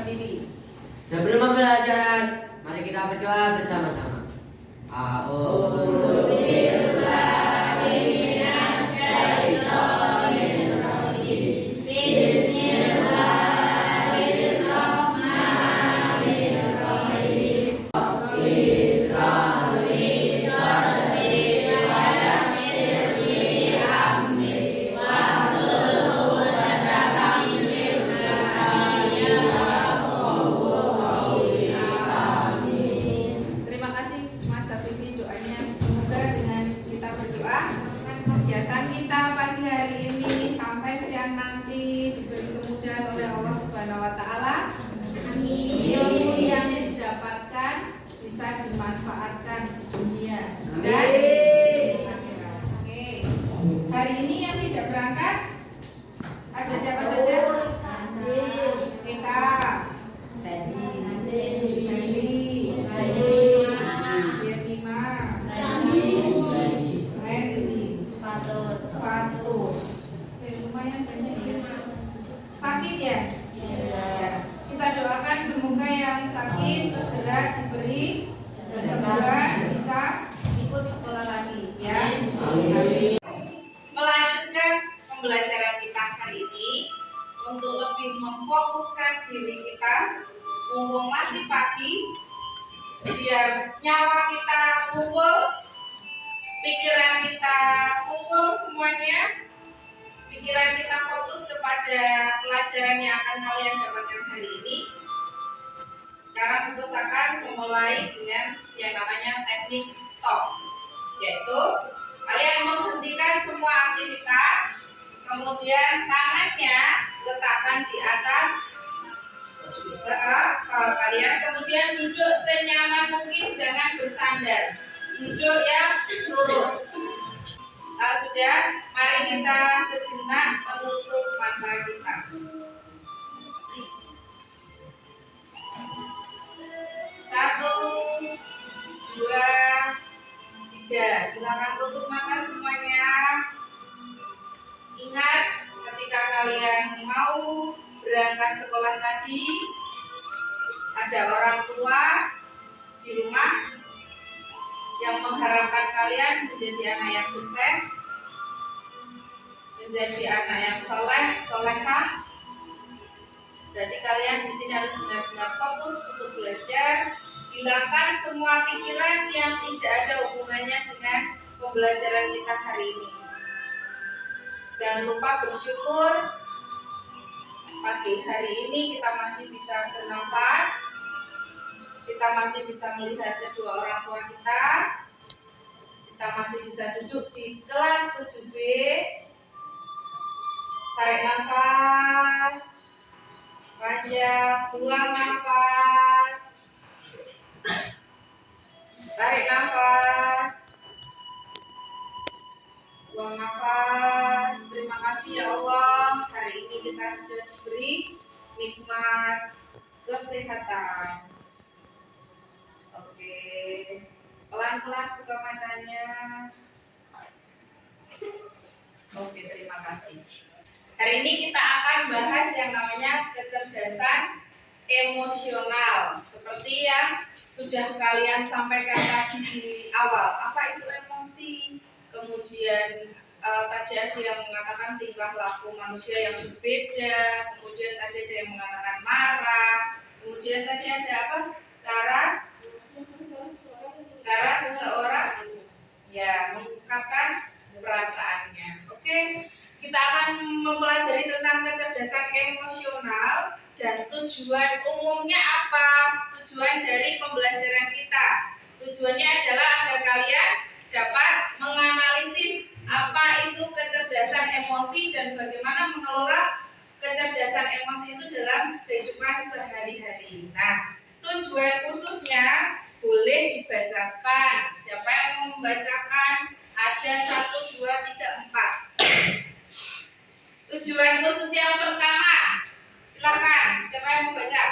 Bibi. Sebelum pembelajaran, mari kita berdoa bersama-sama. Terima kasih Mas Habibie doanya. Semoga dengan kita berdoa kegiatan kita pagi hari ini sampai siang nanti diberi kemudahan oleh Allah Subhanahu wa taala. Ilmu yang didapatkan bisa dimanfaatkan di dunia dan di akhirat. Oke. Hari ini yang tidak berangkat ada siapa saja? Eka, Sandy, Yemima, Randy, Fatur. Lumayan banyak ya. Sakit ya? Ya. Kita doakan semoga yang sakit segera diberi kesembuhan, bisa ikut sekolah lagi ya. Melanjutkan pembelajaran kita hari ini untuk lebih memfokuskan diri kita, mumpung masih pagi, biar nyawa kita kumpul, pikiran kita kumpul semuanya, pikiran kita fokus kepada pelajaran yang akan kalian dapatkan hari ini. Sekarang akan memulai dengan yang namanya teknik stop, yaitu kalian menghentikan semua aktivitas, kemudian tangannya letakkan di atas kepala kalian, kemudian duduk senyaman mungkin, jangan bersandar, duduk yang lurus. Nah, sudah, mari kita sejenak menutup mata kita. Satu, dua, tiga. Silakan tutup mata semuanya. Ingat, ketika kalian mau berangkat sekolah tadi, ada orang tua di rumah yang mengharapkan kalian menjadi anak yang sukses, menjadi anak yang soleh, solehah. Berarti kalian di sini harus benar-benar fokus untuk belajar, hilangkan semua pikiran yang tidak ada hubungannya dengan pembelajaran kita hari ini. Jangan lupa bersyukur pagi hari ini kita masih bisa bernafas, kita masih bisa melihat kedua orang tua kita masih bisa duduk di kelas 7B. Tarik nafas panjang, buang nafas, tarik nafas, buang nafas. Terima kasih ya Allah, hari ini kita sudah diberi nikmat kesehatan. Oke, pelan-pelan buka matanya. Oke, terima kasih. Hari ini kita akan bahas yang namanya kecerdasan emosional. Seperti yang sudah kalian sampaikan tadi di awal, apa itu emosi? Kemudian tadi ada yang mengatakan tingkah laku manusia yang berbeda. Kemudian tadi ada yang mengatakan marah. Kemudian tadi ada apa? Cara seseorang ya mengungkapkan perasaannya. Oke. Kita akan mempelajari tentang kecerdasan emosional dan tujuan umumnya apa? Tujuan dari pembelajaran kita. Tujuannya adalah agar kalian dapat menganalisis apa itu kecerdasan emosi dan bagaimana mengelola kecerdasan emosi itu dalam kehidupan sehari-hari. Nah, tujuan khususnya boleh dibacakan. Siapa yang mau membacakan? Ada 1, 2, 3, 4. Tujuan khusus yang pertama, silakan. Siapa yang mau baca?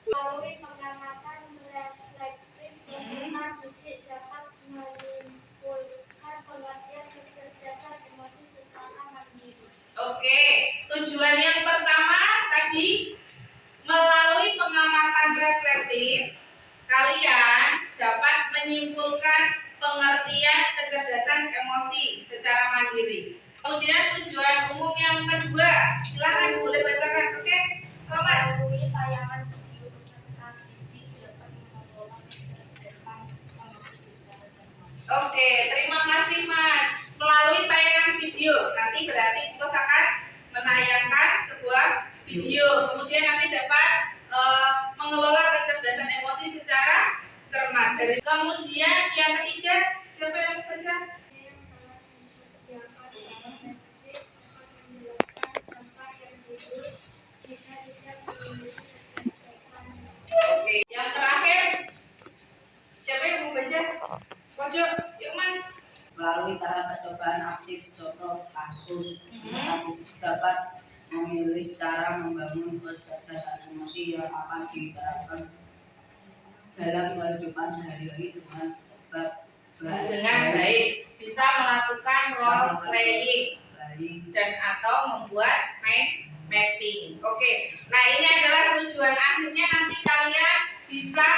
Melalui pengamatan reflektif peserta didik dapat menyimpulkan pengertian kecerdasan emosi secara mandiri. Oke, tujuan yang pertama tadi tertib, kalian dapat menyimpulkan pengertian kecerdasan emosi secara mandiri. Kemudian tujuan umum yang kedua, silahkan boleh bacakan, oke? Mas. Melalui tayangan video peserta didik dapat mengelola kecerdasan emosi secara cermat. Oke, terima kasih Mas. Melalui tayangan video, nanti berarti kita akan menayangkan sebuah video. Kemudian nanti dapat mengelola kecerdasan emosi secara cermat. Kemudian yang ketiga, siapa yang mau baca? Yang telah disediakan alternatif akan menjelaskan tempat yang tidur jika tidak memiliki kecerdasan. Oke, yang terakhir, siapa yang mau baca? Pojok, yuk Mas. Melalui tahap percobaan aktif contoh kasus, peserta dapat memilih cara membangun kecerdasan emosi yang akan diterapkan dalam kehidupan sehari-hari Dengan baik, bisa melakukan role playing dan atau membuat mind mapping. Oke, nah ini adalah tujuan akhirnya nanti kalian bisa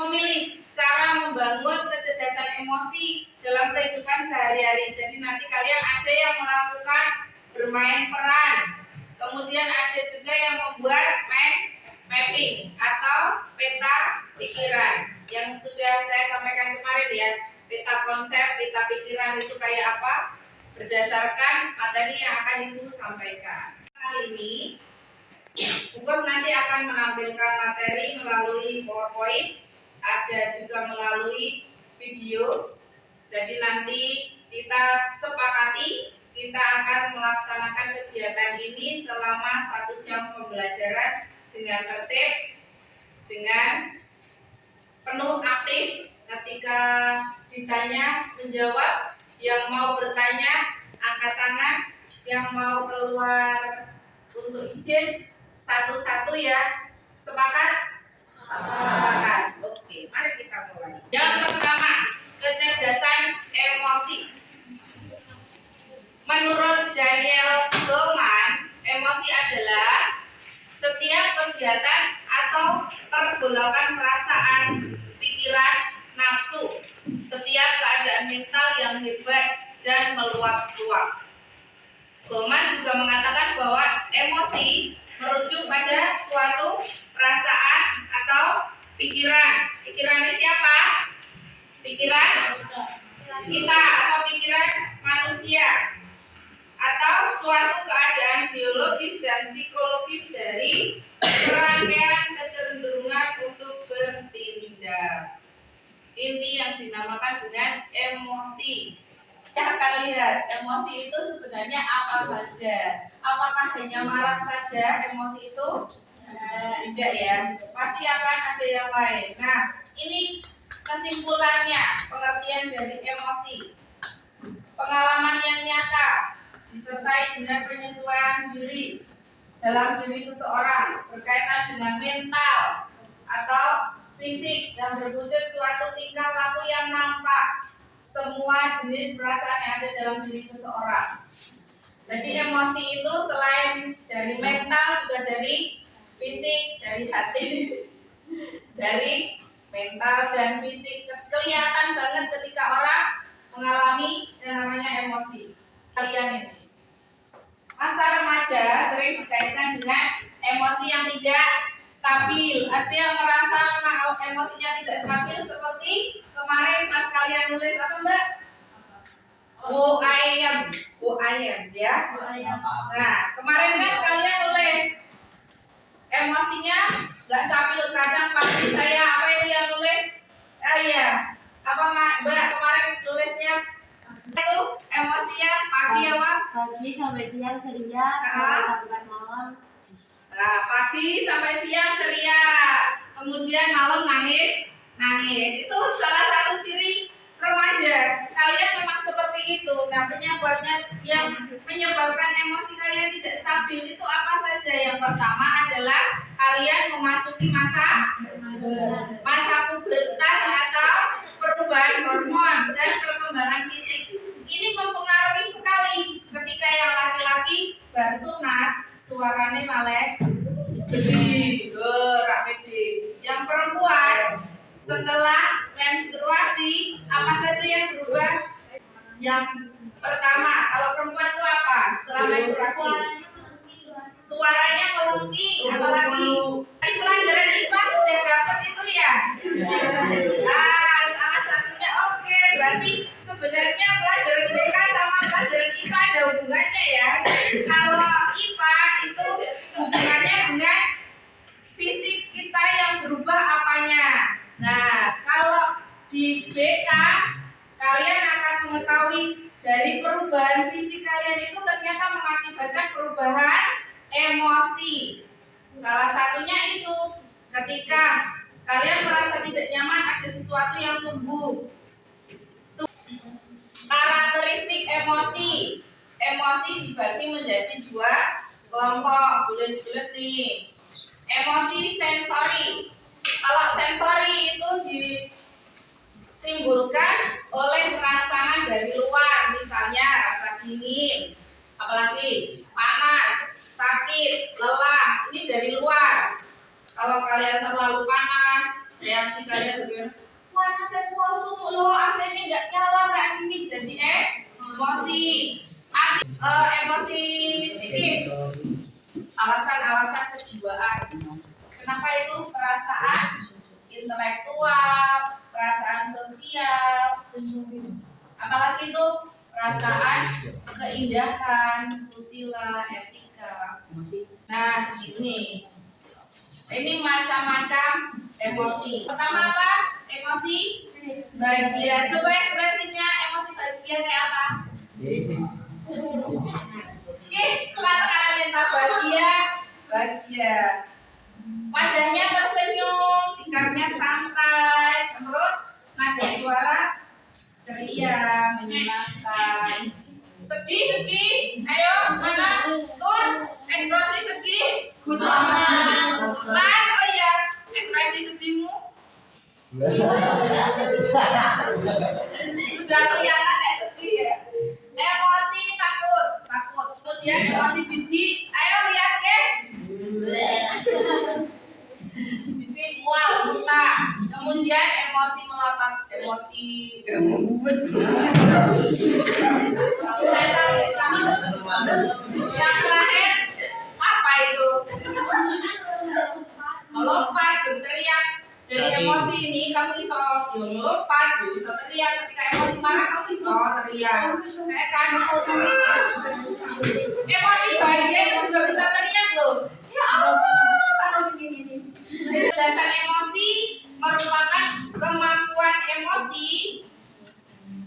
memilih cara membangun kecerdasan emosi dalam kehidupan sehari-hari. Jadi nanti kalian ada yang melakukan bermain peran, kemudian ada juga yang membuat mind mapping atau peta pikiran yang sudah saya sampaikan kemarin ya. Peta konsep, peta pikiran itu kayak apa? Berdasarkan materi yang akan Ibu sampaikan. Kali ini Bungkus nanti akan menampilkan materi melalui PowerPoint, ada juga melalui video. Jadi nanti kita sepakati kita akan melaksanakan kegiatan ini selama 1 jam pembelajaran dengan tertib, dengan penuh aktif. Ketika ditanya menjawab, yang mau bertanya angkat tangan, yang mau keluar untuk izin satu-satu ya. Sepakat? Sepakat. Oke, mari kita mulai. Yang pertama, kecerdasan emosi. Menurut Daniel Goleman, emosi adalah setiap kegiatan atau pergolakan perasaan, pikiran, nafsu, setiap keadaan mental yang hebat dan meluap-luap. Goleman juga mengatakan bahwa emosi merujuk pada suatu perasaan atau pikiran. Pikirannya siapa? Pikiran kita atau pikiran manusia, atau suatu keadaan biologis dan psikologis dari serangkaian kecenderungan untuk bertindak. Ini yang dinamakan dengan emosi. Kita akan lihat emosi itu sebenarnya apa saja. Apakah hanya marah saja emosi itu? Tidak ya, pasti akan ada yang lain. Nah, ini kesimpulannya, pengertian dari emosi. Pengalaman yang nyata disertai dengan penyesuaian diri dalam diri seseorang berkaitan dengan mental atau fisik dan berwujud suatu tingkah laku yang nampak semua jenis perasaan yang ada dalam diri seseorang. Jadi emosi itu selain dari mental juga dari fisik, dari hati, dari mental dan fisik. Kelihatan banget ketika orang mengalami yang namanya emosi. Kalian ini masa remaja sering dikaitkan dengan emosi yang tidak stabil. Ada yang merasa emosinya tidak stabil seperti kemarin pas kalian nulis apa Mbak? ayam ya. Nah kemarin kan kalian nulis emosinya nggak stabil, kadang pasti saya apa itu yang nulis? Iya. Apa Mbak kemarin tulisnya? Itu emosinya pagi apa? Pagi sampai siang ceria, sampai malam. Nah, pagi sampai siang ceria, kemudian malam nangis. Itu salah satu ciri remaja. Kalian memang seperti itu. Nah, penyebabnya yang menyebabkan emosi kalian tidak stabil itu apa saja? Yang pertama adalah kalian memasuki masa pubertas atau perubahan hormon dan perkembangan fisik. Ini mempengaruhi sekali. Ketika yang laki-laki bersunat, suaranya malah gede, rak gede. Yang perempuan setelah menstruasi, apa saja yang berubah? Yang pertama, kalau perempuan itu apa? Setelah menstruasi, suaranya melengking, apalagi tadi pelajaran IPA sudah dapat itu ya. Nah, salah satunya oke, berarti sebenarnya pelajaran BK sama pelajaran IPA ada hubungannya ya. Kalau IPA itu hubungannya dengan fisik kita yang berubah apanya. Nah, kalau di BK kalian akan mengetahui dari perubahan fisik kalian itu ternyata mengakibatkan perubahan emosi. Salah satunya itu ketika kalian merasa tidak nyaman ada sesuatu yang tumbuh. Karakteristik emosi. Emosi dibagi menjadi dua kelompok. Boleh ditulis nih. Emosi sensori. Kalau sensori itu ditimbulkan oleh rangsangan dari luar, misalnya rasa dingin, apalagi panas, sakit, lelah, ini dari luar. Kalau kalian terlalu panas, reaksi kalian berbeda. Panas saya mual sumuk loh, AC ini nggak nyala kayak gini. Jadi emosi, emosi psikis, alasan-alasan kejiwaan. Kenapa itu? Perasaan intelektual, perasaan sosial, apalagi itu perasaan keindahan, susila, etika. Nah, ini macam-macam emosi. Pertama apa? Emosi bahagia. Coba ekspresinya emosi bahagia kayak apa? Oke, kata-kata mental bahagia. Wajahnya tersenyum, sikapnya santai, terus nada suara ceria, menyenangkan. Sedih, ayo mana? Tur, ekspresi sedih. Oh iya, ekspresi sedihmu sudah kelihatan kayak sedih ya. Emosi takut. Kemudian emosi jijik, ayo lihat ke. Jijik, mual, muntah. Kemudian emosi melotot, emosi yang terakhir apa itu? Melompat, berteriak. Dari emosi ini kamu bisa melompat, bisa teriak. Ketika emosi marah kamu bisa teriak. Kayak kan? Emosi bahagia itu juga bisa teriak loh. Ya Allah, taruh gini. Dasar emosi merupakan kemampuan emosi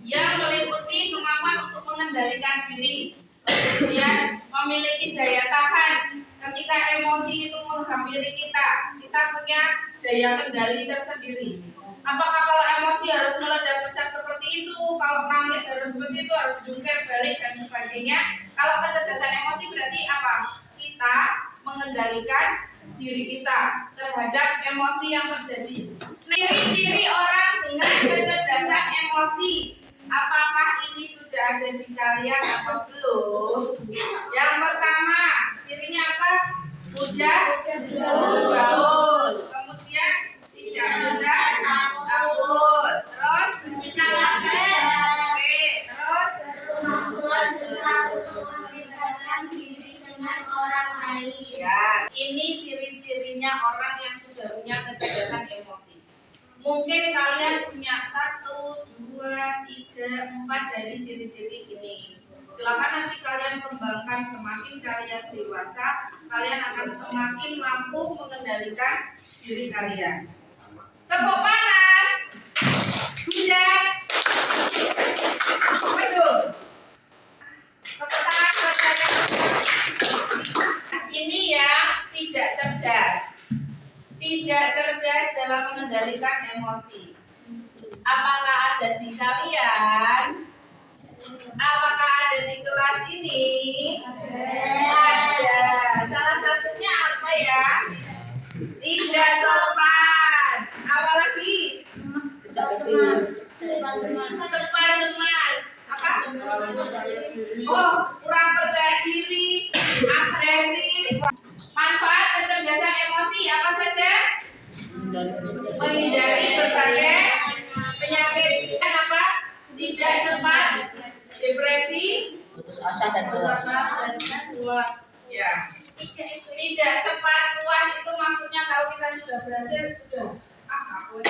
yang meliputi kemampuan untuk mengendalikan diri, kemudian memiliki daya tahan. Ketika emosi itu menghampiri kita punya daya kendali tersendiri. Apakah kalau emosi harus meledak-ledak seperti itu, kalau nangis harus seperti itu, harus jungkir balik dan sebagainya? Kalau kecerdasan emosi berarti apa? Kita mengendalikan diri kita terhadap emosi yang terjadi. Ciri-ciri orang dengan kecerdasan emosi. Apakah ini sudah ada di kalian atau belum? Yang pertama, cirinya apa? Mudah bergaul. Kemudian tidak mudah takut. Terus Bisa belajar. oke. Terus Kemampuan besar untuk membedakan diri dengan orang lain. ya, ini ciri-cirinya orang yang sudah punya kecerdasan emosi. Mungkin kalian punya 1, 2, 3, 4 dari ciri-ciri ini. Silakan nanti kalian kembangkan, semakin kalian dewasa, kalian akan semakin mampu mengendalikan diri kalian. Tepuk panas. Hujan. Waduh. Tepuk tangan buat kalian. Ini ya tidak cerdas. Tidak cerdas dalam mengendalikan emosi. Apakah ada di kalian? Apakah ada di kelas ini? Ada. Salah satunya apa ya? Tidak sopan. Apalagi? Cepat cemas. Apa? Oh, kurang percaya diri, agresif. Manfaat kecerdasan emosi apa saja? menghindari berbagai penyakit. Apa? Tidak cepat depresi, putus asa dan puas. ya. Tidak cepat puas itu maksudnya kalau kita sudah berhasil sudah aku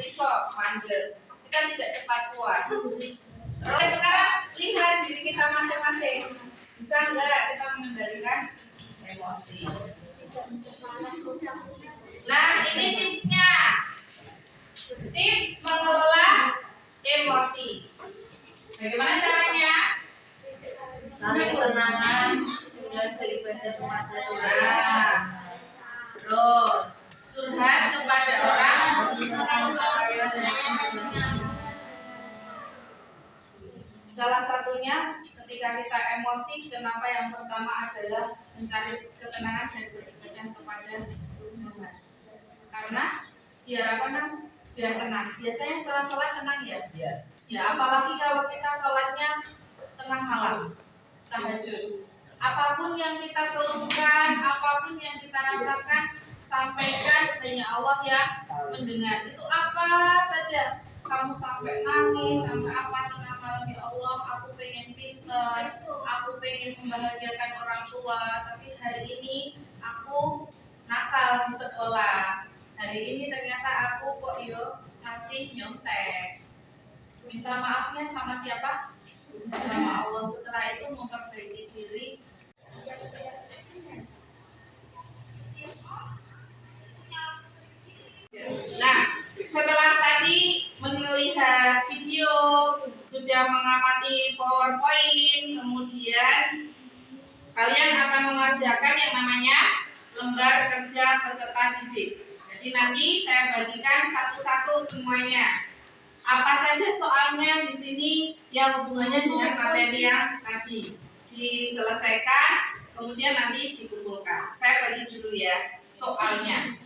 iso mandek. Kita tidak cepat puas. Terus sekarang lihat diri kita masing-masing. Bisa enggak kita mengendalikan emosi? Nah, ini tipsnya. Tips mengelola emosi. Bagaimana caranya? Tarik tenangan, kemudian beribadah kepada Tuhan. Nah, terus curhat kepada orang. Salah satunya ketika kita emosi, kenapa yang pertama adalah mencari ketenangan dan beribadah kepada Tuhan. Karena biar apa nam? Biar tenang. Biasanya setelah sholat tenang ya. Iya. Ya apalagi kalau kita sholatnya tengah malam, tahajud. Apapun yang kita keluhkan, apapun yang kita rasakan, sampaikan, hanya Allah yang mendengar. Itu apa saja. Kamu sampai nangis, sampai apa tengah malam, ya Allah, aku pengen pintar, aku pengen membahagiakan orang tua, tapi hari ini aku nakal di sekolah. Hari ini ternyata aku kok masih nyontek. Minta maafnya sama siapa? Sama Allah. Setelah itu memperbaiki diri. Nah, setelah tadi melihat video, sudah mengamati PowerPoint, kemudian kalian akan mengerjakan yang namanya lembar kerja peserta didik. Jadi nanti saya bagikan satu-satu semuanya. Apa saja soalnya di sini yang hubungannya dengan materi yang tadi diselesaikan, kemudian nanti dikumpulkan. Saya bagi dulu ya soalnya.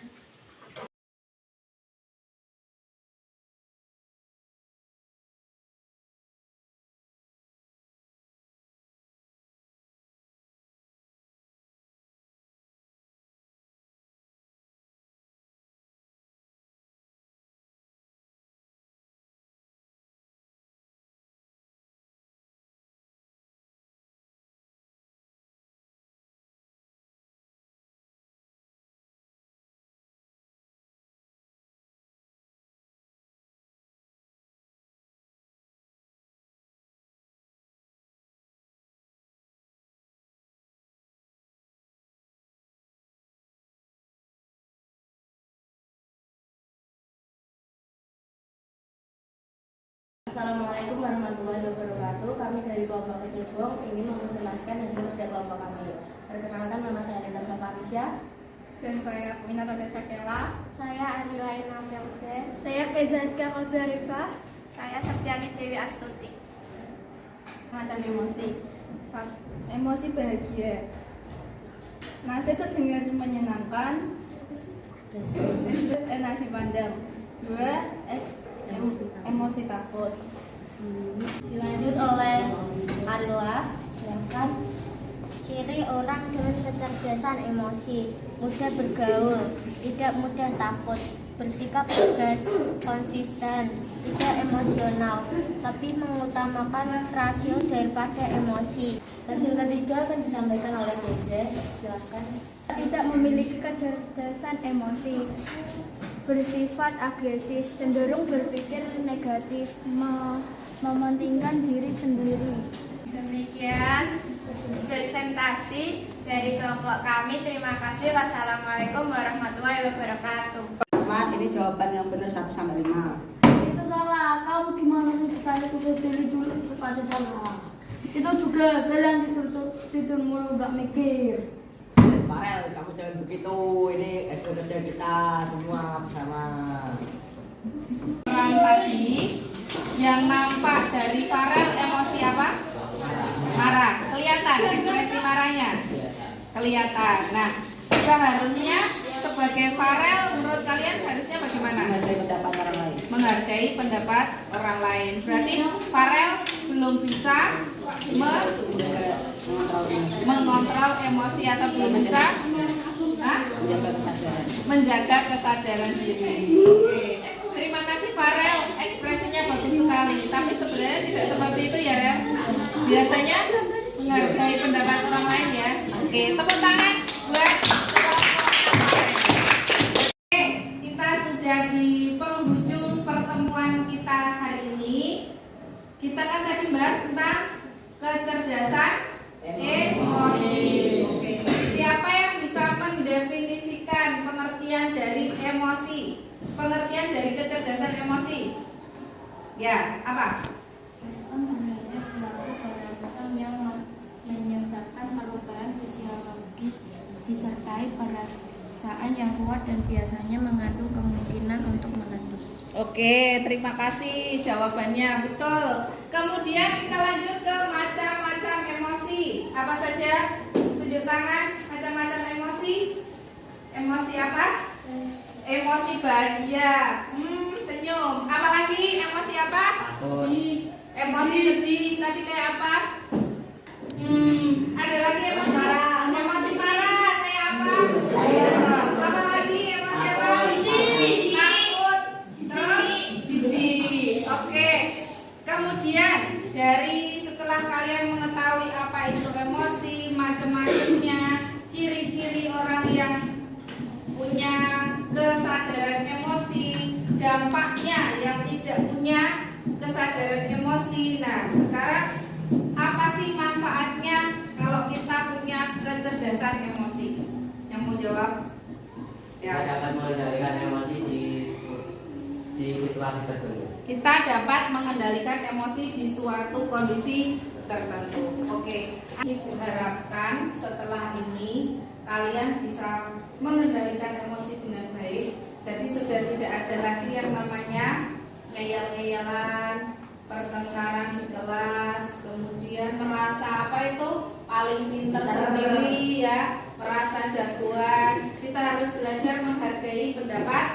Assalamualaikum warahmatullahi wabarakatuh. Kami dari kelompok Kecebong ingin mempresentasikan hasil kerja kelompok kami. Perkenalkan, nama saya Denda Favarisya. Dan saya Minata Sakela. Saya Anilain Amraude. Saya Kezazka Kobarifah. Saya Septiani Dewi Astuti. Macam emosi. Emosi bahagia. Nanti terdengar menyenangkan. Enak dipandang. 2. Emosi takut. Dilanjut oleh Arila. Silakan. Ciri orang dengan kecerdasan emosi: mudah bergaul, tidak mudah takut, bersikap tegas, konsisten, tidak emosional, tapi mengutamakan rasio daripada emosi. Hasil ketiga akan disampaikan oleh Keze. Silakan. Tidak memiliki kecerdasan emosi, bersifat agresif, cenderung berpikir negatif, mementingkan diri sendiri. Demikian presentasi dari kelompok kami. Terima kasih. Wassalamualaikum warahmatullahi wabarakatuh. Mat, ini jawaban yang benar 1 sampai 5. Itu salah. Kamu gimana sih sekali sudah pilih dulu itu pada salah. Itu juga kalian tidur mulu gak mikir. Farel, kamu jangan begitu. Ini hasil kerja kita semua bersama. Orang tadi yang nampak dari Farel emosi apa? Marah. Kelihatan ekspresi marahnya? Kelihatan. Nah, seharusnya sebagai Farel menurut kalian harusnya bagaimana? Menghargai pendapat orang lain. Menghargai pendapat orang lain. Berarti Farel belum bisa mengontrol emosi atau belum bisa menjaga kesadaran. menjaga kesadaran diri. Oke. Terima kasih Farel, ekspresinya bagus sekali. Tapi sebenarnya tidak seperti itu ya, Rel. Biasanya menghargai pendapat orang lain ya. Oke, tepuk tangan buat Oke, kita sudah di penghujung pertemuan kita hari ini. Kita kan tadi bahas tentang kecerdasan emosi. Oke. Siapa yang bisa mendefinisikan pengertian dari emosi? Pengertian dari kecerdasan emosi? Ya, apa? Respon terhadap suatu perasaan yang menyebabkan perubahan fisiologis disertai perasaan yang kuat dan biasanya mengandung kemungkinan untuk meletus. Oke, terima kasih jawabannya betul. Kemudian kita lanjut ke macam-macam emosi. Apa saja? Tunjuk tangan. Macam-macam emosi. Emosi apa? Emosi bahagia. Senyum. Apalagi emosi apa? Takut. Emosi sedih. Tadi kayak apa? Ada lagi emosi marah. Emosi marah kayak apa? Apa lagi emosi apa? Takut. Terus jijik. Oke. Kemudian dari setelah kalian mengetahui apa itu emosi, macam-macamnya, ciri-ciri orang yang punya kesadaran emosi, dampaknya yang tidak punya kesadaran emosi. Nah, sekarang apa sih manfaatnya kalau kita punya kecerdasan emosi? Yang mau jawab? Kita dapat mengendalikan emosi di situasi tertentu. Kita dapat mengendalikan emosi di suatu kondisi tertentu. Oke, diharapkan setelah ini kalian bisa mengendalikan emosi dengan baik. Jadi sudah tidak ada lagi yang namanya ngeyel-ngeyelan, pertengkaran di kelas, kemudian merasa apa itu paling pintar sendiri ya, merasa jagoan. Kita harus belajar menghargai pendapat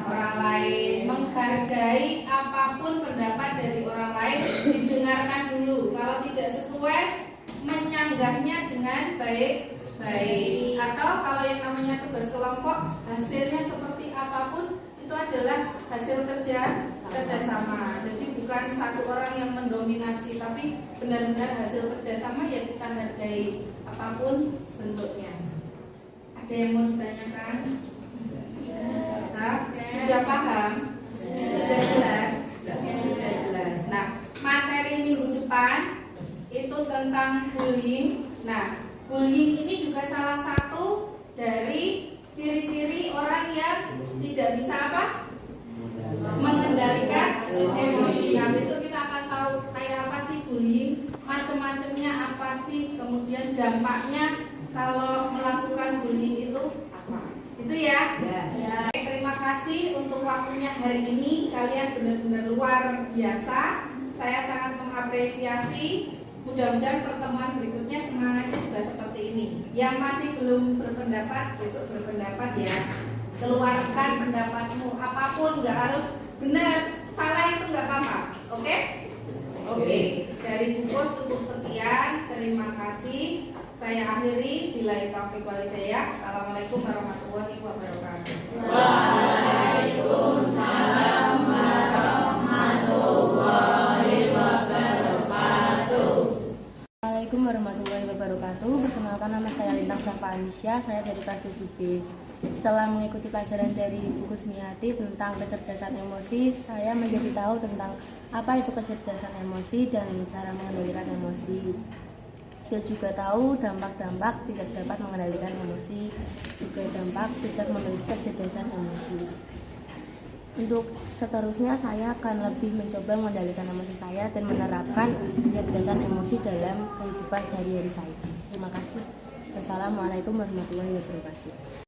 orang lain, menghargai apapun pendapat dari orang lain, didengarkan dulu. Kalau tidak sesuai, menyanggahnya dengan baik-baik. Atau kalau yang namanya tugas kelompok, hasilnya seperti apapun itu adalah hasil kerjasama. Jadi bukan satu orang yang mendominasi, tapi benar-benar hasil kerjasama yang kita hargai apapun bentuknya. Ada yang mau ditanyakan? Sudah paham? Sudah jelas? Sudah jelas. Nah, materi minggu depan itu tentang bullying. Nah, bullying ini juga salah satu dari ciri-ciri orang yang tidak bisa apa? Mengendalikan emosi. Nah, besok kita akan tahu kayak apa sih bullying, macam-macamnya apa sih, kemudian dampaknya kalau melakukan bullying itu apa. Itu ya? Ya. Terima kasih untuk waktunya hari ini. Kalian benar-benar luar biasa. Saya sangat mengapresiasi. Mudah-mudahan pertemuan berikutnya semangatnya juga seperti ini. Yang masih belum berpendapat, besok berpendapat ya. Keluarkan pendapatmu. Apapun, nggak harus benar. Salah itu nggak apa-apa. Oke? Oke. Dari buku cukup sekian. Terima kasih. Saya akhiri. Billahi taufiq wal hidayah. Assalamualaikum warahmatullahi wabarakatuh. Waalaikumsalam warahmatullahi wabarakatuh. Assalamualaikum warahmatullahi wabarakatuh. Perkenalkan, nama saya Lintang Safa Anisya, saya dari kelas 7B. Setelah mengikuti pelajaran dari buku Sumiati tentang kecerdasan emosi, saya menjadi tahu tentang apa itu kecerdasan emosi dan cara mengendalikan emosi. Kita juga tahu dampak-dampak tidak dapat mengendalikan emosi, juga dampak tidak memiliki kecerdasan emosi. Untuk seterusnya saya akan lebih mencoba mengendalikan emosi saya dan menerapkan kecerdasan emosi dalam kehidupan sehari-hari saya. Terima kasih. Wassalamualaikum warahmatullahi wabarakatuh.